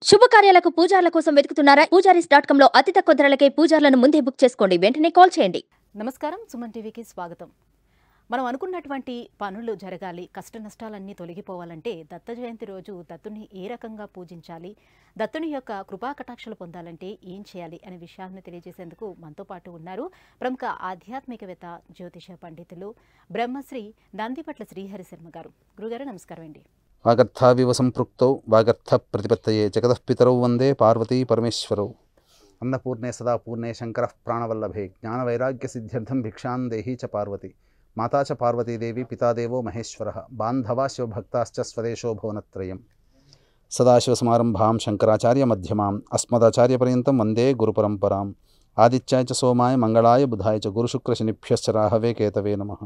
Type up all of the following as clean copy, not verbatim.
శుభకార్యాలకు పూజార్ల కోసం వెతుకుతున్నారా? పూజారీస్.com లో అతి తక్కువ ధరలకే పూజార్లను ముందే బుక్ చేసుకోండి. వెంటనే కాల్ చేయండి. నమస్కారం, సుమన్ టీవీకి స్వాగతం. మనం అనుకున్నటువంటి పనులు జరగాలి, కష్ట నష్టాలన్నీ తొలగిపోవాలంటే దత్త జయంతి రోజు దత్తుని ఏ రకంగా పూజించాలి, దత్తుని యొక్క కృపా కటాక్షలు పొందాలంటే ఏం చేయాలి అనే విషయాలను తెలియజేసేందుకు మనతో పాటు ఉన్నారు ప్రముఖ ఆధ్యాత్మికవేత్త, జ్యోతిష పండితులు బ్రహ్మశ్రీ నందిపట్ల శ్రీహరి శర్మ గారు. గురుగారు నమస్కారం అండి. వాగర్థావివ సంపృక్తౌ వాగర్థ ప్రతిపత్తయే జగతఃపితరౌ వందే పార్వతీ పరమేశ్వరౌ. అన్నపూర్ణే సదా పూర్ణే శంకరః ప్రాణవల్లభే జ్ఞానవైరాగ్య సిద్ధ్యర్థం భిక్షాం దేహీ చ పార్వతి. మాతా చ పార్వతీదేవి పితాదేవో మహేశ్వరః బాంధవా శివభక్తాశ్చ స్వదేశో భువనత్రయం. సదాశివసమారంభాం శంకరాచార్య మధ్యమాం అస్మదాచార్యపర్యంతం వందే గురుపరంపరాం. ఆదిత్యాయ చ సోమాయ మంగళాయ బుధాయ చ గురుశుక్రశనిభ్యశ్చ రాహవే కేతవే నమః.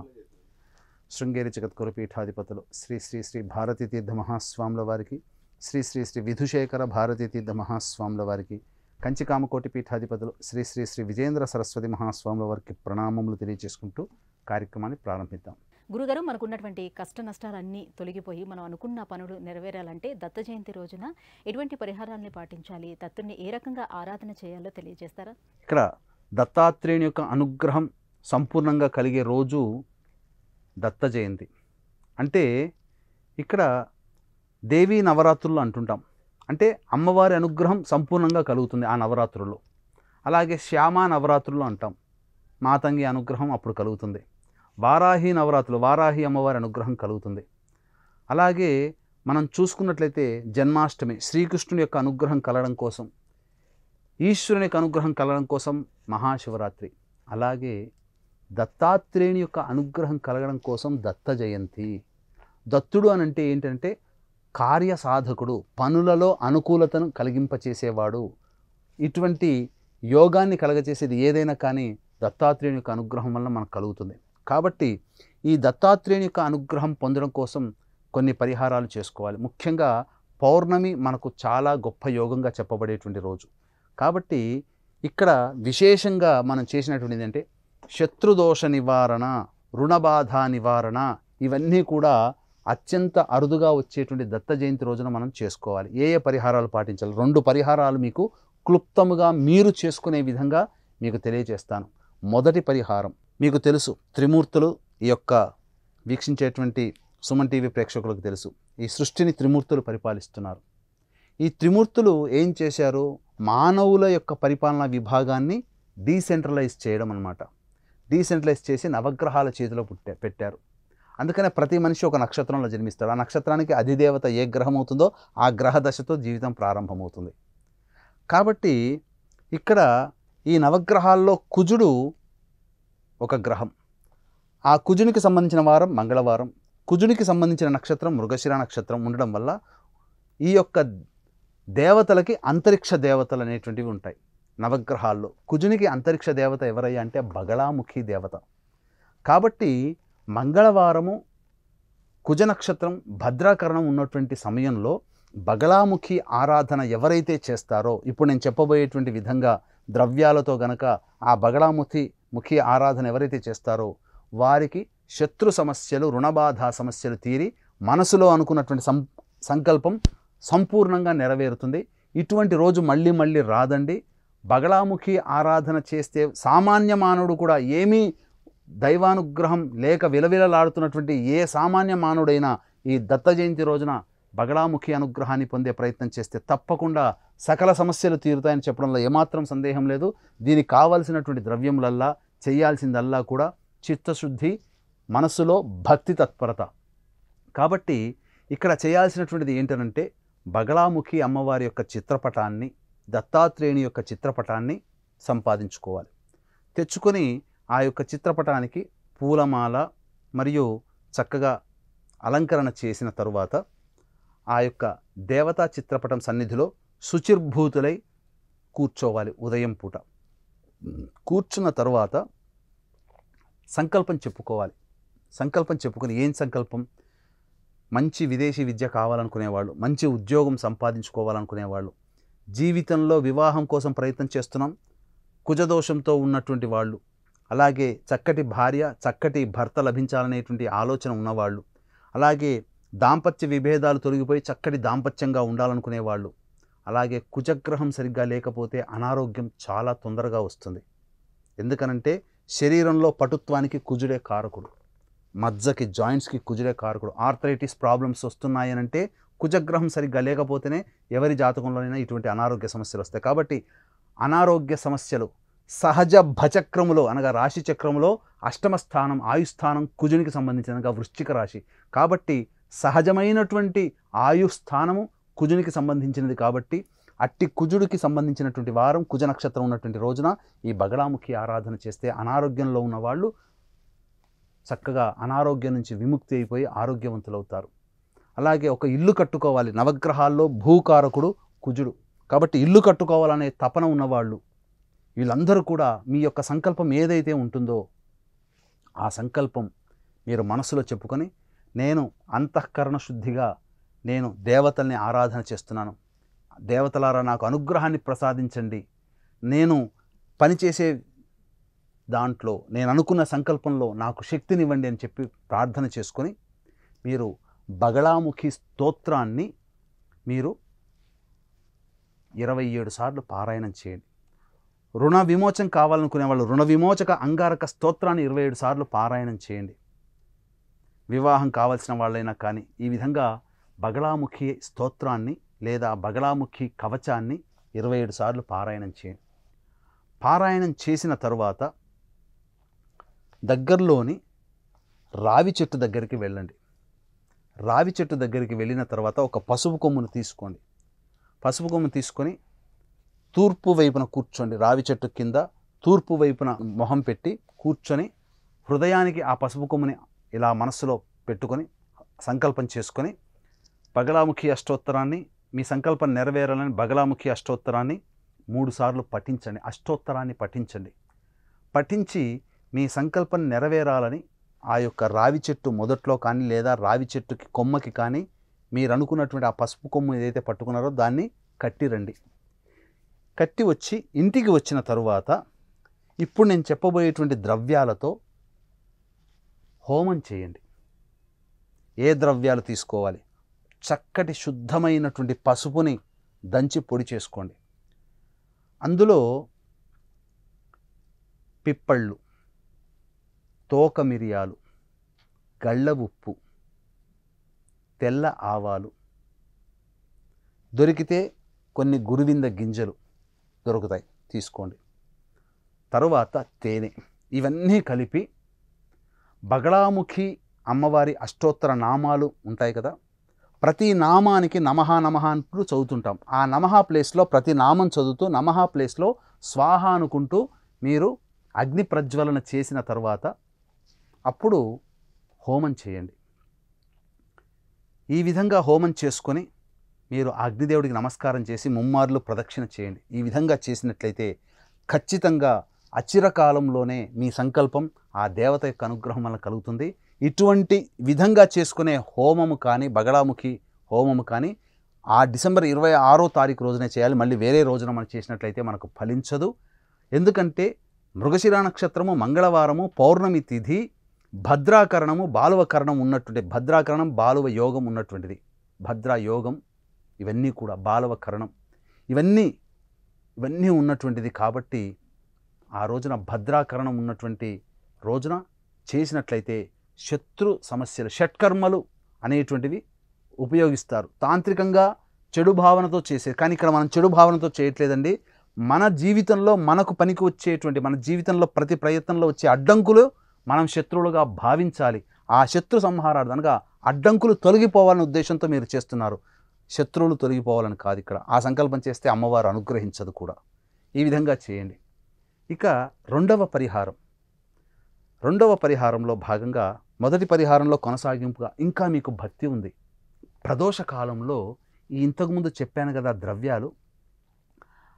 శృంగేరి జగద్గురు పీఠాధిపతులు శ్రీ శ్రీ శ్రీ భారతీ తీర్థ మహాస్వాముల వారికి, శ్రీ శ్రీ శ్రీ విధుశేఖర భారతీ తీర్థ మహాస్వాముల వారికి, కంచికామకోటి పీఠాధిపతులు శ్రీ శ్రీ శ్రీ విజేంద్ర సరస్వతి మహాస్వాముల వారికి ప్రణామములు తెలియజేసుకుంటూ కార్యక్రమాన్ని ప్రారంభిద్దాం. గురుగారు, మనకున్నటువంటి కష్ట నష్టాలన్నీ తొలగిపోయి మనం అనుకున్న పనులు నెరవేరాలంటే దత్త జయంతి రోజున ఎటువంటి పరిహారాన్ని పాటించాలి, దత్తుని ఏ రకంగా ఆరాధన చేయాలో తెలియజేస్తారా? ఇక్కడ దత్తాత్రేయుని యొక్క అనుగ్రహం సంపూర్ణంగా కలిగే రోజు దత్త జయంతి. అంటే ఇక్కడ దేవీ నవరాత్రులు అంటుంటాం, అంటే అమ్మవారి అనుగ్రహం సంపూర్ణంగా కలుగుతుంది ఆ నవరాత్రుల్లో. అలాగే శ్యామా నవరాత్రులు అంటాం, మాతంగి అనుగ్రహం అప్పుడు కలుగుతుంది. వారాహి నవరాత్రులు, వారాహి అమ్మవారి అనుగ్రహం కలుగుతుంది. అలాగే మనం చూసుకున్నట్లయితే జన్మాష్టమి, శ్రీకృష్ణుని యొక్క అనుగ్రహం కలగడం కోసం, ఈశ్వరుని యొక్క అనుగ్రహం కలగడం కోసం మహాశివరాత్రి. అలాగే దత్తాత్రేయుని యొక్క అనుగ్రహం కలగడం కోసం దత్త జయంతి. దత్తుడు అని అంటే ఏంటంటే కార్యసాధకుడు, పనులలో అనుకూలతను కలిగింపచేసేవాడు. ఇటువంటి యోగాన్ని కలగచేసేది ఏదైనా కానీ దత్తాత్రేయుని యొక్క అనుగ్రహం వల్ల మనకు కలుగుతుంది. కాబట్టి ఈ దత్తాత్రేయుని యొక్క అనుగ్రహం పొందడం కోసం కొన్ని పరిహారాలు చేసుకోవాలి. ముఖ్యంగా పౌర్ణమి మనకు చాలా గొప్ప యోగంగా చెప్పబడేటువంటి రోజు. కాబట్టి ఇక్కడ విశేషంగా మనం చేసినటువంటిది ఏంటంటే శత్రుదోష నివారణ, రుణబాధ నివారణ, ఇవన్నీ కూడా అత్యంత అరుదుగా వచ్చేటువంటి దత్త జయంతి రోజున మనం చేసుకోవాలి. ఏ ఏ పరిహారాలు పాటించాలి? 2 పరిహారాలు మీకు క్లుప్తముగా మీరు చేసుకునే విధంగా మీకు తెలియజేస్తాను. మొదటి పరిహారం మీకు తెలుసు, త్రిమూర్తులు ఈ యొక్క వీక్షించేటువంటి సుమన్ టీవీ ప్రేక్షకులకు తెలుసు, ఈ సృష్టిని త్రిమూర్తులు పరిపాలిస్తున్నారు. ఈ త్రిమూర్తులు ఏం చేశారు? మానవుల యొక్క పరిపాలనా విభాగాన్ని డీసెంట్రలైజ్ చేయడం అన్నమాట. డీసెంట్రలైజ్ చేసి నవగ్రహాల చేతిలో పెట్టారు. అందుకనే ప్రతి మనిషి ఒక నక్షత్రంలో జన్మిస్తాడు. ఆ నక్షత్రానికి అధిదేవత ఏ గ్రహం అవుతుందో ఆ గ్రహ దశతో జీవితం ప్రారంభమవుతుంది. కాబట్టి ఇక్కడ ఈ నవగ్రహాల్లో కుజుడు ఒక గ్రహం. ఆ కుజునికి సంబంధించిన వారం మంగళవారం, కుజునికి సంబంధించిన నక్షత్రం మృగశిర నక్షత్రం ఉండడం వల్ల ఈ యొక్క దేవతలకి అంతరిక్ష దేవతలు అనేటువంటివి ఉంటాయి. నవగ్రహాల్లో కుజునికి అంతరిక్ష దేవత ఎవరయ్యా అంటే బగళాముఖి దేవత. కాబట్టి మంగళవారము కుజ నక్షత్రం భద్రాకరణం ఉన్నటువంటి సమయంలో బగళాముఖి ఆరాధన ఎవరైతే చేస్తారో, ఇప్పుడు నేను చెప్పబోయేటువంటి విధంగా ద్రవ్యాలతో గనక ఆ బగళాముఖి ఆరాధన ఎవరైతే చేస్తారో వారికి శత్రు సమస్యలు, రుణబాధ సమస్యలు తీరి మనసులో అనుకున్నటువంటి సంకల్పం సంపూర్ణంగా నెరవేరుతుంది. ఇటువంటి రోజు మళ్ళీ మళ్ళీ రాదండి. బగళాముఖి ఆరాధన చేస్తే సామాన్య మానవుడు కూడా, ఏమీ దైవానుగ్రహం లేక విలవిలలాడుతున్నటువంటి ఏ సామాన్య మానవుడైనా ఈ దత్త జయంతి రోజున బగళాముఖి అనుగ్రహాన్ని పొందే ప్రయత్నం చేస్తే తప్పకుండా సకల సమస్యలు తీరుతాయని చెప్పడంలో ఏమాత్రం సందేహం లేదు. దీనికి కావాల్సినటువంటి ద్రవ్యములల్లా చేయాల్సిందల్లా కూడా చిత్తశుద్ధి, మనస్సులో భక్తి తత్పరత. కాబట్టి ఇక్కడ చేయాల్సినటువంటిది ఏంటంటే బగళాముఖి అమ్మవారి యొక్క చిత్రపటాన్ని, దత్తాత్రేయుని యొక్క చిత్రపటాన్ని సంపాదించుకోవాలి. తెచ్చుకొని ఆ యొక్క చిత్రపటానికి పూలమాల మరియు చక్కగా అలంకరణ చేసిన తరువాత ఆ యొక్క దేవతా చిత్రపటం సన్నిధిలో శుచిర్భూతులై కూర్చోవాలి. ఉదయం పూట కూర్చున్న తరువాత సంకల్పం చెప్పుకోవాలి. సంకల్పం చెప్పుకొని, ఏం సంకల్పం? మంచి విదేశీ విద్య కావాలనుకునేవాళ్ళు, మంచి ఉద్యోగం సంపాదించుకోవాలనుకునేవాళ్ళు, జీవితంలో వివాహం కోసం ప్రయత్నం చేస్తున్నాం, కుజదోషంతో ఉన్నటువంటి వాళ్ళు, అలాగే చక్కటి భార్య, చక్కటి భర్త లభించాలనేటువంటి ఆలోచన ఉన్నవాళ్ళు, అలాగే దాంపత్య విభేదాలు తొలగిపోయి చక్కటి దాంపత్యంగా ఉండాలనుకునేవాళ్ళు, అలాగే కుజగ్రహం సరిగ్గా లేకపోతే అనారోగ్యం చాలా తొందరగా వస్తుంది. ఎందుకనంటే శరీరంలో పటుత్వానికి కుజుడే కారకుడు, మజ్జకి జాయింట్స్కి కుజుడే కారకుడు. ఆర్థరైటిస్ ప్రాబ్లమ్స్ వస్తున్నాయనంటే కుజగ్రహం సరిగ్గా లేకపోతేనే ఎవరి జాతకంలోనైనా ఇటువంటి అనారోగ్య సమస్యలు వస్తాయి. కాబట్టి అనారోగ్య సమస్యలు సహజ భచక్రములో అనగా రాశి చక్రములో అష్టమ స్థానం ఆయుస్థానం కుజునికి సంబంధించినగా వృశ్చిక రాశి. కాబట్టి సహజమైనటువంటి ఆయుస్థానము కుజునికి సంబంధించినది. కాబట్టి అట్టి కుజుడికి సంబంధించినటువంటి వారం కుజ నక్షత్రం ఉన్నటువంటి రోజున ఈ బగళాముఖి ఆరాధన చేస్తే అనారోగ్యంలో ఉన్న వాళ్ళు చక్కగా అనారోగ్యం నుంచి విముక్తి అయిపోయి ఆరోగ్యవంతులవుతారు. అలాగే ఒక ఇల్లు కట్టుకోవాలి. నవగ్రహాల్లో భూకారకుడు కుజుడు. కాబట్టి ఇల్లు కట్టుకోవాలనే తపన ఉన్నవాళ్ళు వీళ్ళందరూ కూడా మీ యొక్క సంకల్పం ఏదైతే ఉంటుందో ఆ సంకల్పం మీరు మనసులో చెప్పుకొని, నేను అంతఃకరణ శుద్ధిగా నేను దేవతల్ని ఆరాధన చేస్తున్నాను, దేవతలారా నాకు అనుగ్రహాన్ని ప్రసాదించండి, నేను పనిచేసే దాంట్లో నేను అనుకున్న సంకల్పంలో నాకు శక్తినివ్వండి అని చెప్పి ప్రార్థన చేసుకొని మీరు బగళాముఖి స్తోత్రాన్ని మీరు 27 సార్లు పారాయణం చేయండి. రుణ విమోచన కావాలనుకునే వాళ్ళు రుణ విమోచక అంగారక స్తోత్రాన్ని 27 సార్లు పారాయణం చేయండి. వివాహం కావాల్సిన వాళ్ళైనా కానీ ఈ విధంగా బగళాముఖి స్తోత్రాన్ని లేదా బగళాముఖి కవచాన్ని 27 సార్లు పారాయణం చేయండి. పారాయణం చేసిన తరువాత దగ్గరలోని రావి చెట్టు దగ్గరికి వెళ్ళండి. రావి చెట్టు దగ్గరికి వెళ్ళిన తర్వాత ఒక పసుపు కొమ్మును తీసుకోండి. పసుపు కొమ్ము తీసుకొని తూర్పు వైపున కూర్చోండి. రావి చెట్టు కింద తూర్పు వైపున మొహం పెట్టి కూర్చొని హృదయానికి ఆ పసుపు కొమ్ముని ఇలా మనస్సులో పెట్టుకొని సంకల్పం చేసుకొని బగళాముఖి అష్టోత్తరాన్ని మీ సంకల్పం నెరవేరాలని బగళాముఖి అష్టోత్తరాన్ని 3 సార్లు పఠించండి. అష్టోత్తరాన్ని పఠించండి. పఠించి మీ సంకల్పం నెరవేరాలని ఆ యొక్క రావి చెట్టు మొదట్లో కానీ లేదా రావి చెట్టుకి కొమ్మకి కానీ మీరు అనుకున్నటువంటి ఆ పసుపు కొమ్ము ఏదైతే పట్టుకున్నారో దాన్ని కట్టిరండి. కట్టి వచ్చి ఇంటికి వచ్చిన తరువాత ఇప్పుడు నేను చెప్పబోయేటువంటి ద్రవ్యాలతో హోమం చేయండి. ఏ ద్రవ్యాలు తీసుకోవాలి? చక్కటి శుద్ధమైనటువంటి పసుపుని దంచి పొడి చేసుకోండి. అందులో పిప్పళ్ళు, తోక మిరియాలు, గళ్ళ ఉప్పు, తెల్ల ఆవాలు, దొరికితే కొన్ని గురువింద గింజలు దొరుకుతాయి, తీసుకోండి. తరువాత తేనె, ఇవన్నీ కలిపి బగళాముఖి అమ్మవారి అష్టోత్తర నామాలు ఉంటాయి కదా, ప్రతి నామానికి నమః నమః అంటూ చదువుతుంటాం. ఆ నమః ప్లేస్లో ప్రతి నామం చదువుతూ నమః ప్లేస్లో స్వాహ అనుకుంటూ మీరు అగ్ని ప్రజ్వలన చేసిన తర్వాత అప్పుడు హోమం చేయండి. ఈ విధంగా హోమం చేసుకొని మీరు అగ్నిదేవుడికి నమస్కారం చేసి ముమ్మార్లు ప్రదక్షిణ చేయండి. ఈ విధంగా చేసినట్లయితే ఖచ్చితంగా అచిరకాలంలోనే మీ సంకల్పం ఆ దేవత యొక్క అనుగ్రహం వల్ల కలుగుతుంది. ఇటువంటి విధంగా చేసుకునే హోమము కానీ బగళాముఖి హోమము కానీ ఆ డిసెంబర్ 26వ తారీఖు రోజునే చేయాలి. మళ్ళీ వేరే రోజున మనం చేసినట్లయితే మనకు ఫలించదు. ఎందుకంటే మృగశిర నక్షత్రము, మంగళవారము, పౌర్ణమి తిథి, భద్రాకరణము, బాలువకరణం ఉన్నటువంటి భద్రాకరణం బాలువ యోగం ఉన్నటువంటిది, భద్రా యోగం, ఇవన్నీ కూడా బాలువకరణం, ఇవన్నీ ఉన్నటువంటిది. కాబట్టి ఆ రోజున భద్రాకరణం ఉన్నటువంటి రోజున చేసినట్లయితే శత్రు సమస్యలు, షట్కర్మలు అనేటువంటివి ఉపయోగిస్తారు. తాంత్రికంగా చెడు భావనతో చేసే, కానీ ఇక్కడ మనం చెడు భావనతో చేయట్లేదండి. మన జీవితంలో మనకు పనికి వచ్చేటువంటి, మన జీవితంలో ప్రతి ప్రయత్నంలో వచ్చే అడ్డంకులు మనం శత్రువులుగా భావించాలి. ఆ శత్రు సంహారార్థం అనగా అడ్డంకులు తొలగిపోవాలనే ఉద్దేశంతో మీరు చేస్తున్నారు. శత్రువులు తొలగిపోవాలని కాదు. ఇక్కడ ఆ సంకల్పం చేస్తే అమ్మవారు అనుగ్రహించదు కూడా. ఈ విధంగా చేయండి. ఇక రెండవ పరిహారంలో భాగంగా మొదటి పరిహారంలో కొనసాగింపుగా ఇంకా మీకు భక్తి ఉంది. ప్రదోష కాలంలో ఈ ఇంతకుముందు చెప్పాను కదా ద్రవ్యాలు,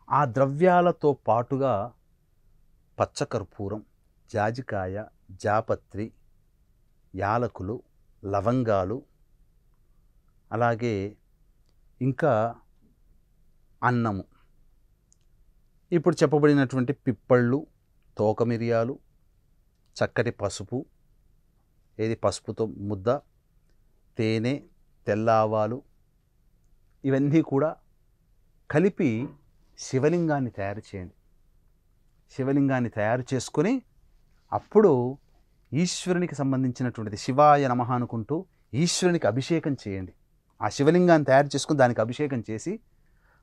ఆ ద్రవ్యాలతో పాటుగా పచ్చకర్పూరం, జాజికాయ, జాపత్రి, యాలకులు, లవంగాలు, అలాగే ఇంకా అన్నము, ఇప్పుడు చెప్పబడినటువంటి పిప్పళ్ళు, తోక మిరియాలు, చక్కటి పసుపు, పసుపుతో ముద్ద, తేనె, తెల్ల ఆవాలు, ఇవన్నీ కూడా కలిపి శివలింగాన్ని తయారు చేయండి. శివలింగాన్ని తయారు చేసుకొని అప్పుడు ఈశ్వరునికి సంబంధించినటువంటిది శివాయ నమః అనుకుంటూ ఈశ్వరునికి అభిషేకం చేయండి. ఆ శివలింగాన్ని తయారు చేసుకుని దానికి అభిషేకం చేసి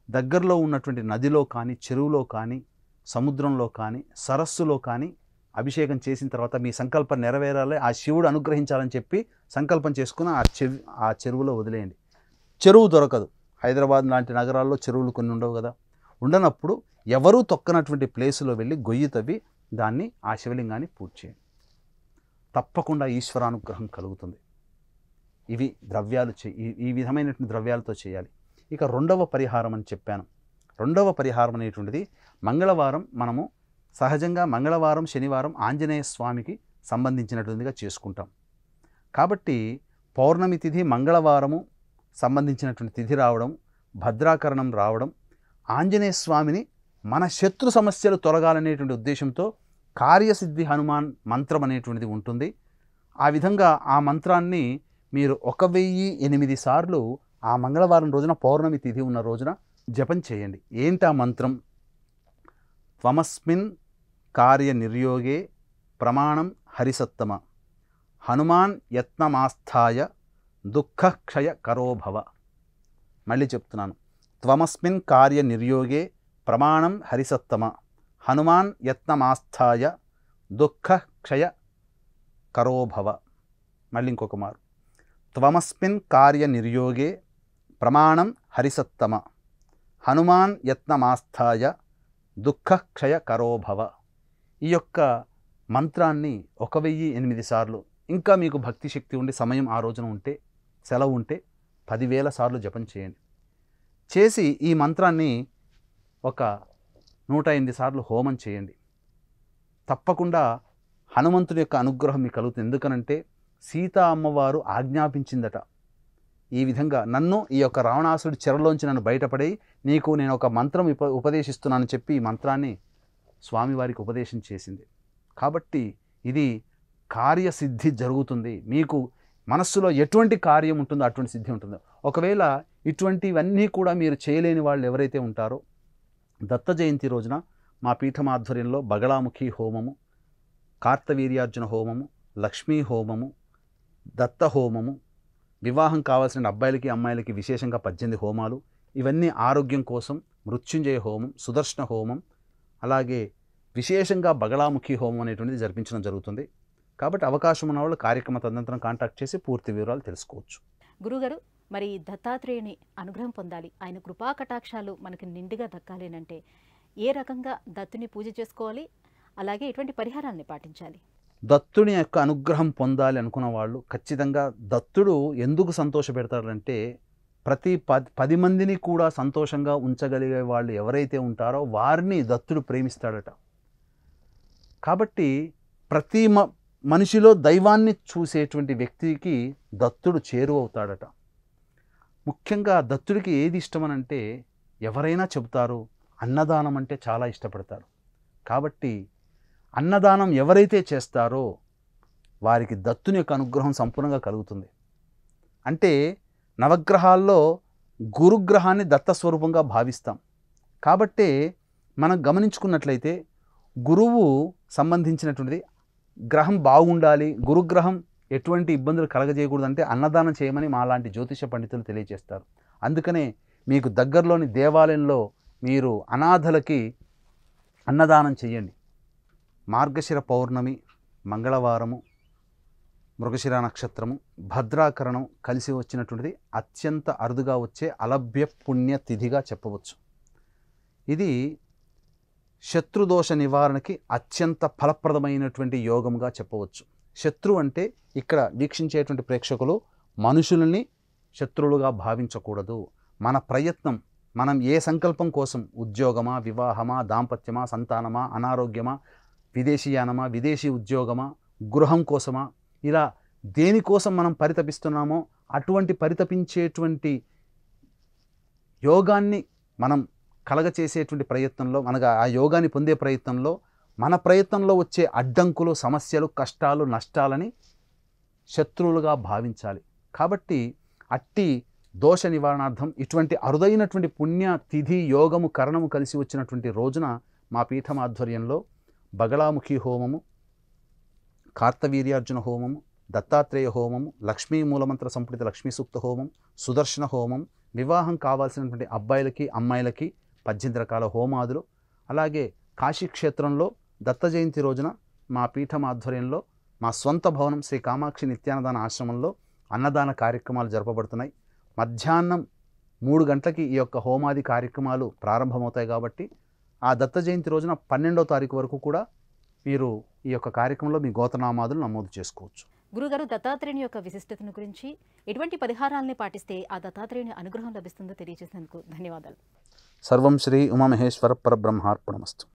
దగ్గరలో ఉన్నటువంటి నదిలో కానీ, చెరువులో కానీ, సముద్రంలో కానీ, సరస్సులో కానీ అభిషేకం చేసిన తర్వాత మీ సంకల్పం నెరవేరాలి, ఆ శివుడు అనుగ్రహించాలని చెప్పి సంకల్పం చేసుకుని ఆ చెరువులో వదిలేయండి. చెరువు దొరకదు, హైదరాబాద్ లాంటి నగరాల్లో చెరువులు కొన్ని ఉండవు కదా. ఉండనప్పుడు ఎవరూ తొక్కనటువంటి ప్లేసులో వెళ్ళి గొయ్యి తవ్వి దాన్ని ఆ శివలింగాన్ని పూజ చేయండి. తప్పకుండా ఈశ్వరానుగ్రహం కలుగుతుంది. ఇవి ద్రవ్యాలు ఈ విధమైనటువంటి ద్రవ్యాలతో చేయాలి. ఇక రెండవ పరిహారం అని చెప్పాను. రెండవ పరిహారం అనేటువంటిది మంగళవారం మనము సహజంగా మంగళవారం, శనివారం ఆంజనేయ స్వామికి సంబంధించినటువంటిదిగా చేసుకుంటాం. కాబట్టి పౌర్ణమి తిథి మంగళవారము సంబంధించినటువంటి తిథి రావడం, భద్రాకరణం రావడం, ఆంజనేయ స్వామిని మన శత్రు సమస్యలు తొలగాలనేటువంటి ఉద్దేశంతో కార్యసిద్ధి హనుమాన్ మంత్రం అనేటువంటిది ఉంటుంది. ఆ విధంగా ఆ మంత్రాన్ని మీరు 1008 సార్లు ఆ మంగళవారం రోజున, పౌర్ణమి తిథి ఉన్న రోజున జపం చేయండి. ఏంటి ఆ మంత్రం? త్వమస్మిన్ కార్య నిర్యోగే ప్రమాణం హరిసత్తమ హనుమాన్ యత్నమాస్థాయ దుఃఖక్షయ కరోభవ. మళ్ళీ చెప్తున్నాను. త్వమస్మిన్ కార్య నిర్యోగే ప్రమాణం హరిసత్తమ హనుమాన్ యత్నమాస్థాయ దుఃఖక్షయ కరోభవ. మళ్ళీ ఇంకొక మారు. త్వమస్మిన్ కార్య నిర్యోగే ప్రమాణం హరిసత్తమ హనుమాన్ యత్నమాస్థాయ దుఃఖక్షయ కరోభవ. ఈ యొక్క మంత్రాన్ని 1008 సార్లు, ఇంకా మీకు భక్తి శక్తి ఉండి సమయం ఆ రోజున ఉంటే, సెలవు ఉంటే 10,000 సార్లు జపం చేయండి. చేసి ఈ మంత్రాన్ని ఒక 108 సార్లు హోమం చేయండి. తప్పకుండా హనుమంతుడి యొక్క అనుగ్రహం మీకు కలుగుతుంది. ఎందుకనంటే సీతా అమ్మవారు ఆజ్ఞాపించిందట, ఈ విధంగా నన్ను ఈ యొక్క రావణాసుడి చెరలోంచి నన్ను బయటపడి నీకు నేను ఒక మంత్రం ఉపదేశిస్తున్నానని చెప్పి ఈ మంత్రాన్ని స్వామివారికి ఉపదేశం చేసింది. కాబట్టి ఇది కార్యసిద్ధి జరుగుతుంది. మీకు మనస్సులో ఎటువంటి కార్యం ఉంటుందో అటువంటి సిద్ధి ఉంటుంది. ఒకవేళ ఇటువంటివన్నీ కూడా మీరు చేయలేని వాళ్ళు ఎవరైతే ఉంటారో, దత్త జయంతి రోజున మా పీఠం ఆధ్వర్యంలో బగళాముఖి హోమము, కార్తవీర్యార్జున హోమము, లక్ష్మీ హోమము, దత్త హోమము, వివాహం కావాల్సిన అబ్బాయిలకి అమ్మాయిలకి విశేషంగా 18 హోమాలు, ఇవన్నీ ఆరోగ్యం కోసం మృత్యుంజయ హోమం, సుదర్శన హోమం, అలాగే విశేషంగా బగళాముఖి హోమం అనేటువంటిది జరిపించడం జరుగుతుంది. కాబట్టి అవకాశం ఉన్న వాళ్ళు కార్యక్రమ తదనంతరం కాంటాక్ట్ చేసి పూర్తి వివరాలు తెలుసుకోవచ్చు. గురుగారు, మరి దత్తాత్రేయుని అనుగ్రహం పొందాలి, ఆయన కృపా కటాక్షాలు మనకి నిండుగా దక్కాలి అంటే ఏ రకంగా దత్తుని పూజ చేసుకోవాలి, అలాగే ఎటువంటి పరిహారాన్ని పాటించాలి? దత్తుని యొక్క అనుగ్రహం పొందాలి అనుకున్న వాళ్ళు ఖచ్చితంగా దత్తుడు ఎందుకు సంతోషపెడతాడంటే ప్రతి 10 మందిని కూడా సంతోషంగా ఉంచగలిగే వాళ్ళు ఎవరైతే ఉంటారో వారిని దత్తుడు ప్రేమిస్తాడట. కాబట్టి ప్రతి మనిషిలో దైవాన్ని చూసేటువంటి వ్యక్తికి దత్తుడు చేరువవుతాడట. ముఖ్యంగా దత్తుడికి ఏది ఇష్టమనంటే ఎవరైనా చెబుతారు అన్నదానం అంటే చాలా ఇష్టపడతారు. కాబట్టి అన్నదానం ఎవరైతే చేస్తారో వారికి దత్తుని యొక్క అనుగ్రహం సంపూర్ణంగా కలుగుతుంది. అంటే నవగ్రహాల్లో గురుగ్రహాన్ని దత్తస్వరూపంగా భావిస్తాం. కాబట్టే మనం గమనించుకున్నట్లయితే గురువు సంబంధించినటువంటిది గ్రహం బాగుండాలి, గురుగ్రహం ఎటువంటి ఇబ్బందులు కలగజేయకూడదంటే అన్నదానం చేయమని మాలాంటి జ్యోతిష పండితులు తెలియజేస్తారు. అందుకనే మీకు దగ్గరలోని దేవాలయంలో మీరు అనాథలకి అన్నదానం చేయండి. మార్గశిర పౌర్ణమి, మంగళవారము, మృగశిర నక్షత్రము, భద్రాకరణం కలిసి వచ్చినటువంటిది అత్యంత అరుదుగా వచ్చే అలభ్య పుణ్య తిథిగా చెప్పవచ్చు. ఇది శత్రుదోష నివారణకి అత్యంత ఫలప్రదమైనటువంటి యోగంగా చెప్పవచ్చు. శత్రు అంటే ఇక్కడ వీక్షించేటువంటి ప్రేక్షకులు మనుషులని శత్రువులుగా భావించకూడదు. మన ప్రయత్నం, మనం ఏ సంకల్పం కోసం, ఉద్యోగమా, వివాహమా, దాంపత్యమా, సంతానమా, అనారోగ్యమా, విదేశీయానమా, విదేశీ ఉద్యోగమా, గృహం కోసమా, ఇలా దేనికోసం మనం పరితపిస్తున్నామో అటువంటి పరితపించేటువంటి యోగాన్ని మనం కలగచేసేటువంటి ప్రయత్నంలో, మనకు ఆ యోగాన్ని పొందే ప్రయత్నంలో మన ప్రయత్నంలో వచ్చే అడ్డంకులు, సమస్యలు, కష్టాలు, నష్టాలని శత్రువులుగా భావించాలి. కాబట్టి అట్టి దోష నివారణార్థం ఇటువంటి అరుదైనటువంటి పుణ్య తిథి యోగము కరణము కలిసి వచ్చినటువంటి రోజున మా పీఠం ఆధ్వర్యంలో బగళాముఖి హోమము, కార్తవీర్యార్జున హోమము, దత్తాత్రేయ హోమము, లక్ష్మీ మూలమంత్ర సంపుటిత లక్ష్మీ సూక్త హోమం, సుదర్శన హోమం, వివాహం కావాల్సినటువంటి అబ్బాయిలకి అమ్మాయిలకి 18 రకాల హోమాదులు, అలాగే కాశీక్షేత్రంలో దత్త జయంతి రోజున మా పీఠం ఆధ్వర్యంలో మా స్వంత భవనం శ్రీ కామాక్షి నిత్యాన్నదాన ఆశ్రమంలో అన్నదాన కార్యక్రమాలు జరపబడుతున్నాయి. మధ్యాహ్నం 3 గంటలకి ఈ యొక్క హోమాది కార్యక్రమాలు ప్రారంభమవుతాయి. కాబట్టి ఆ దత్త జయంతి రోజున 12వ తారీఖు వరకు కూడా మీరు ఈ యొక్క కార్యక్రమంలో మీ గోత్రనామాదులు నమోదు చేసుకోవచ్చు. గురుగారు, దత్తాత్రేయుని యొక్క విశిష్టతను గురించి, ఎటువంటి పరిహారాలని పాటిస్తే ఆ దత్తాత్రేయుని అనుగ్రహం లభిస్తుందో తెలియజేసినందుకు ధన్యవాదాలు. సర్వం శ్రీ ఉమామహేశ్వర పరబ్రహ్మార్పణమస్తు.